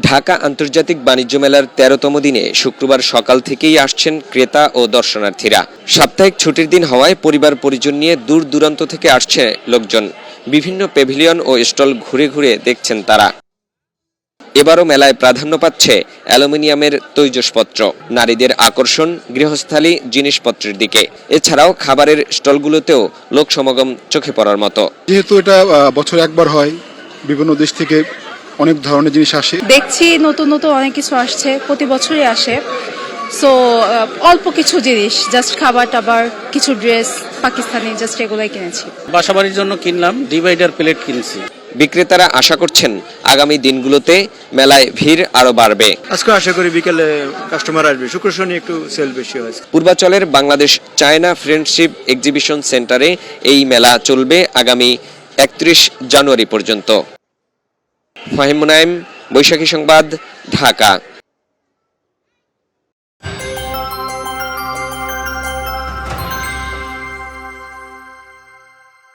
ঢাকা আন্তর্জাতিক বাণিজ্য মেলার ১৩তম দিনে শুক্রবার সকাল থেকেই আসছেন ক্রেতা ও দর্শনার্থীরা। সাপ্তাহিক ছুটির দিন হওয়ায় পরিবার পরিজন নিয়ে দূর দূরান্ত থেকে আসছে লোকজন। বিভিন্ন প্যাভিলিয়ন ও স্টল ঘুরে ঘুরে দেখছেন তারা। এবারও মেলায় প্রাধান্য পাচ্ছে অ্যালুমিনিয়ামের তৈজসপত্র, নারীদের আকর্ষণ গৃহস্থালী জিনিসপত্রের দিকে। এছাড়াও খাবারের স্টলগুলোতেও লোক সমাগম চোখে পড়ার মতো। যেহেতু এটা বছরে একবার হয়, বিভিন্ন দেশ থেকে অনেক ধরনের জিনিস আসে। দেখছি নতুন নতুন অনেক কিছু আসছে, প্রতি বছরই আসে। সো অল্প কিছু জিনিস, জাস্ট খাবার টাবার, কিছু ড্রেস, পাকিস্তানি, জাস্ট এগুলাই কিনেছি। বাসাবাড়ির জন্য কিনলাম, ডিভাইডার প্লেট কিনছি। বিক্রেতারা আশা করছেন আগামী দিনগুলোতে মেলায় ভিড় আরো বাড়বে। আজকে আশা করি বিকেলে কাস্টমার আসবে, শুক্র শনি একটু সেল বেশি হয়েছে। পূর্বাচলের বাংলাদেশ চায়না ফ্রেন্ডশিপ এক্সিবিশন সেন্টারে এই মেলা চলবে আগামী ৩১ জানুয়ারি পর্যন্ত। ফাহিম মুনাইম, বৈশাখী সংবাদ, ঢাকা।